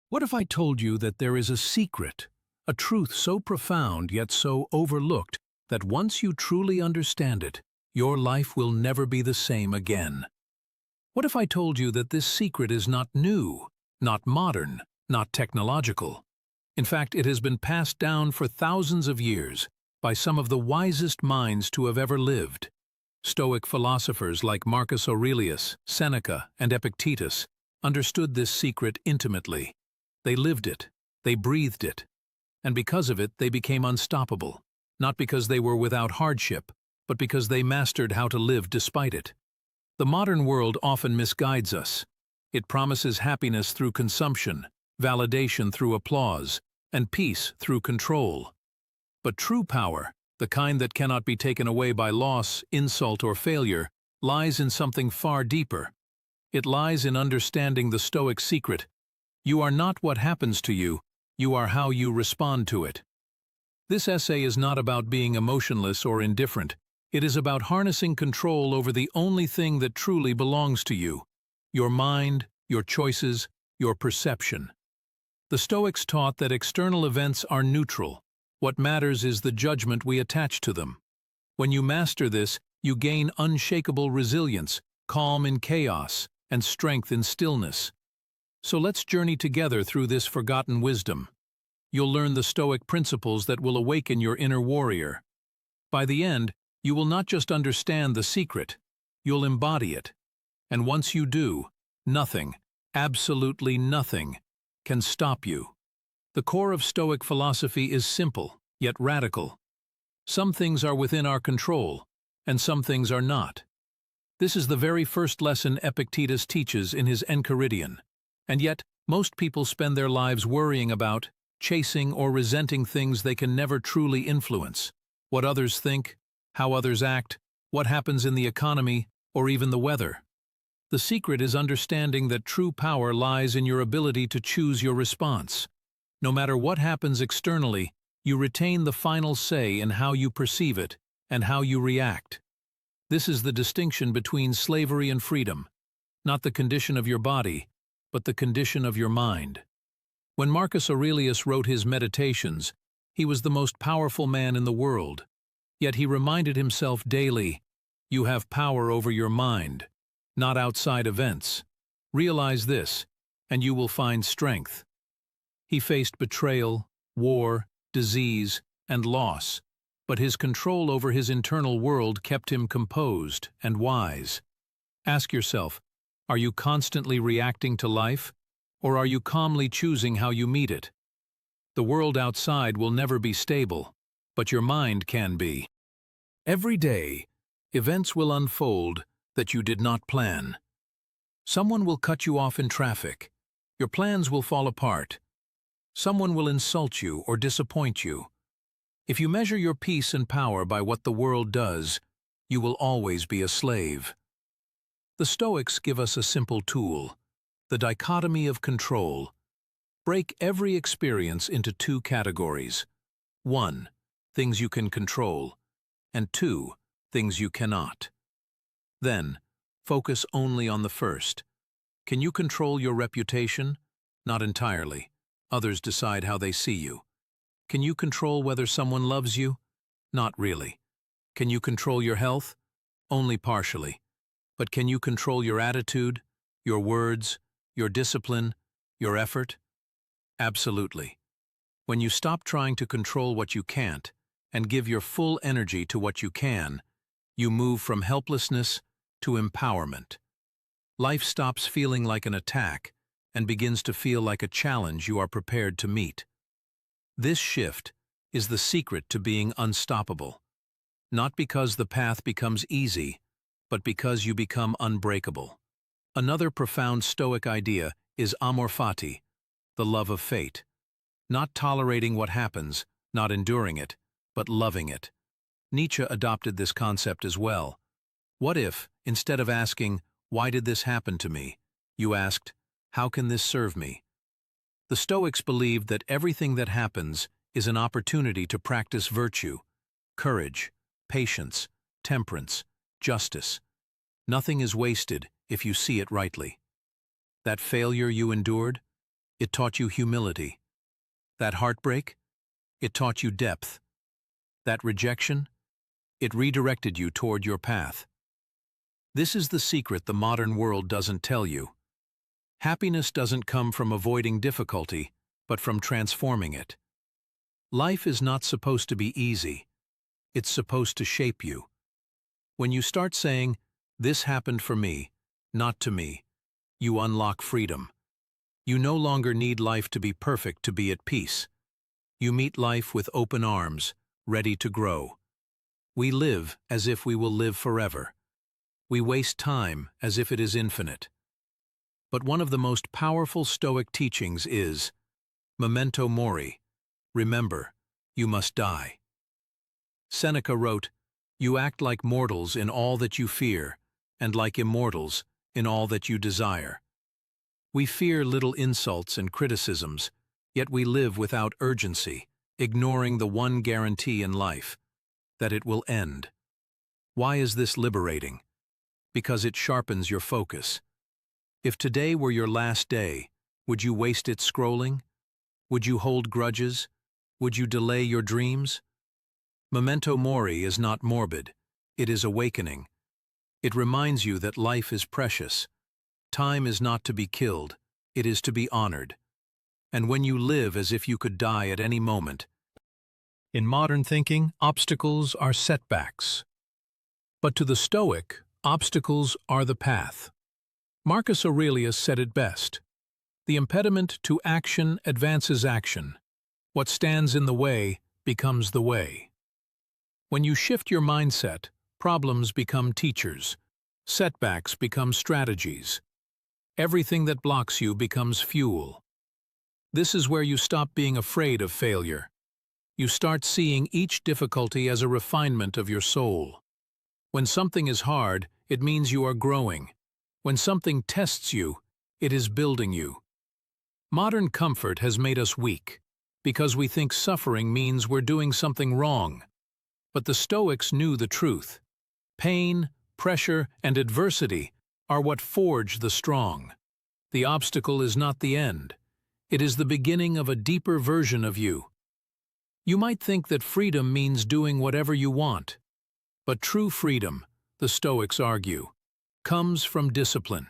What if I told you that there is a secret, a truth so profound yet so overlooked that once you truly understand it, your life will never be the same again? What if I told you that this secret is not new, not modern, not technological? In fact, it has been passed down for thousands of years by some of the wisest minds to have ever lived. Stoic philosophers like Marcus Aurelius, Seneca, and Epictetus understood this secret intimately. They lived it, they breathed it, and because of it they became unstoppable, not because they were without hardship, but because they mastered how to live despite it. The modern world often misguides us. It promises happiness through consumption, validation through applause, and peace through control. But true power, the kind that cannot be taken away by loss, insult, or failure, lies in something far deeper. It lies in understanding the Stoic secret. You are not what happens to you, you are how you respond to it. This essay is not about being emotionless or indifferent. It is about harnessing control over the only thing that truly belongs to you: your mind, your choices, your perception. The Stoics taught that external events are neutral. What matters is the judgment we attach to them. When you master this, you gain unshakable resilience, calm in chaos, and strength in stillness. So let's journey together through this forgotten wisdom. You'll learn the Stoic principles that will awaken your inner warrior. By the end, you will not just understand the secret, you'll embody it. And once you do, nothing, absolutely nothing, can stop you. The core of Stoic philosophy is simple, yet radical. Some things are within our control, and some things are not. This is the very first lesson Epictetus teaches in his Enchiridion. And yet, most people spend their lives worrying about, chasing, or resenting things they can never truly influence. What others think, how others act, what happens in the economy, or even the weather. The secret is understanding that true power lies in your ability to choose your response. No matter what happens externally, you retain the final say in how you perceive it and how you react. This is the distinction between slavery and freedom, not the condition of your body, but the condition of your mind. When Marcus Aurelius wrote his Meditations, he was the most powerful man in the world. Yet he reminded himself daily, "You have power over your mind, not outside events. Realize this, and you will find strength." He faced betrayal, war, disease, and loss, but his control over his internal world kept him composed and wise. Ask yourself, are you constantly reacting to life, or are you calmly choosing how you meet it? The world outside will never be stable, but your mind can be. Every day, events will unfold that you did not plan. Someone will cut you off in traffic. Your plans will fall apart. Someone will insult you or disappoint you. If you measure your peace and power by what the world does, you will always be a slave. The Stoics give us a simple tool: the dichotomy of control. Break every experience into two categories. 1. Things you can control, and 2. Things you cannot. Then, focus only on the first. Can you control your reputation? Not entirely. Others decide how they see you. Can you control whether someone loves you? Not really. Can you control your health? Only partially. But can you control your attitude, your words, your discipline, your effort? Absolutely. When you stop trying to control what you can't and give your full energy to what you can, you move from helplessness to empowerment. Life stops feeling like an attack and begins to feel like a challenge you are prepared to meet. This shift is the secret to being unstoppable. Not because the path becomes easy, but because you become unbreakable. Another profound Stoic idea is amor fati, the love of fate. Not tolerating what happens, not enduring it, but loving it. Nietzsche adopted this concept as well. What if, instead of asking, "Why did this happen to me?" you asked, "How can this serve me?" The Stoics believed that everything that happens is an opportunity to practice virtue, courage, patience, temperance, justice. Nothing is wasted if you see it rightly. That failure you endured, It taught you humility. That heartbreak? It taught you depth. That rejection? It redirected you toward your path. This is the secret the modern world doesn't tell you. Happiness doesn't come from avoiding difficulty, but from transforming it. Life is not supposed to be easy. It's supposed to shape you. When you start saying, "This happened for me, not to me," you unlock freedom. You no longer need life to be perfect to be at peace. You meet life with open arms, ready to grow. We live as if we will live forever. We waste time as if it is infinite. But one of the most powerful Stoic teachings is, memento mori, remember, you must die. Seneca wrote, "You act like mortals in all that you fear, and like immortals in all that you desire." We fear little insults and criticisms, yet we live without urgency, ignoring the one guarantee in life, that it will end. Why is this liberating? Because it sharpens your focus. If today were your last day, would you waste it scrolling? Would you hold grudges? Would you delay your dreams? Memento mori is not morbid, it is awakening. It reminds you that life is precious. Time is not to be killed, it is to be honored. And when you live as if you could die at any moment, in modern thinking, obstacles are setbacks. But to the Stoic, obstacles are the path. Marcus Aurelius said it best. The impediment to action advances action. What stands in the way becomes the way. When you shift your mindset, problems become teachers. Setbacks become strategies. Everything that blocks you becomes fuel. This is where you stop being afraid of failure. You start seeing each difficulty as a refinement of your soul. When something is hard, it means you are growing. When something tests you, it is building you. Modern comfort has made us weak, because we think suffering means we're doing something wrong. But the Stoics knew the truth. Pain, pressure, and adversity are what forge the strong. The obstacle is not the end. It is the beginning of a deeper version of you. You might think that freedom means doing whatever you want. But true freedom, the Stoics argue, comes from discipline.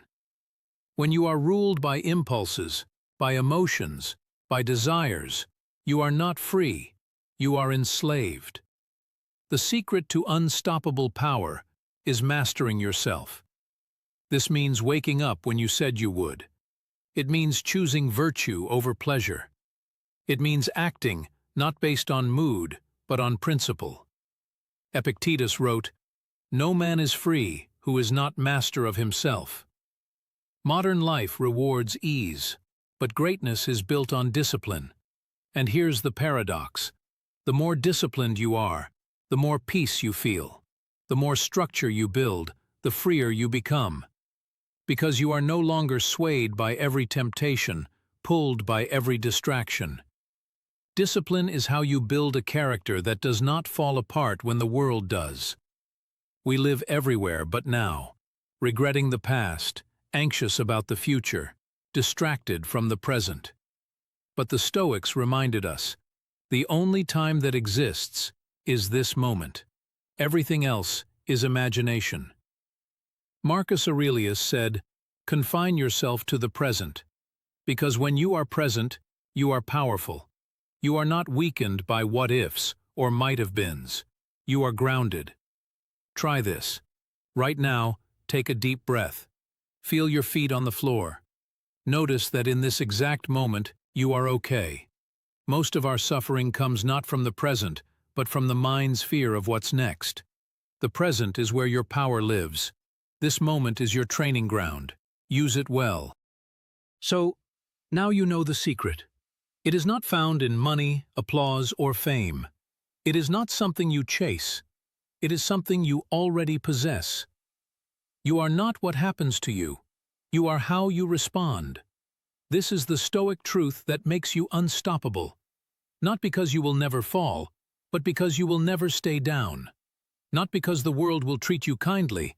When you are ruled by impulses, by emotions, by desires, you are not free, you are enslaved. The secret to unstoppable power is mastering yourself. This means waking up when you said you would. It means choosing virtue over pleasure. It means acting not based on mood, but on principle. Epictetus wrote, "No man is free who is not master of himself." Modern life rewards ease, but greatness is built on discipline. And here's the paradox. The more disciplined you are, the more peace you feel. The more structure you build, the freer you become. Because you are no longer swayed by every temptation, pulled by every distraction. Discipline is how you build a character that does not fall apart when the world does. We live everywhere but now, regretting the past, anxious about the future, distracted from the present. But the Stoics reminded us, the only time that exists is this moment. Everything else is imagination. Marcus Aurelius said, "Confine yourself to the present, because when you are present, you are powerful. You are not weakened by what-ifs or might-have-beens. You are grounded." Try this. Right now, take a deep breath. Feel your feet on the floor. Notice that in this exact moment, you are okay. Most of our suffering comes not from the present, but from the mind's fear of what's next. The present is where your power lives. This moment is your training ground. Use it well. So, now you know the secret. It is not found in money, applause, or fame. It is not something you chase. It is something you already possess. You are not what happens to you. You are how you respond. This is the Stoic truth that makes you unstoppable. Not because you will never fall, but because you will never stay down. Not because the world will treat you kindly,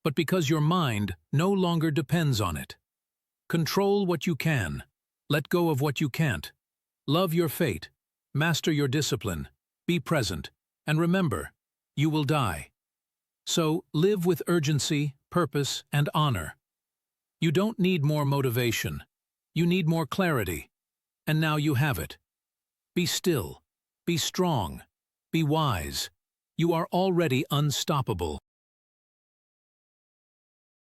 but because your mind no longer depends on it. Control what you can. Let go of what you can't. Love your fate. Master your discipline. Be present. And remember, you will die. So, live with urgency, purpose, and honor. You don't need more motivation. You need more clarity. And now you have it. Be still. Be strong. Be wise. You are already unstoppable.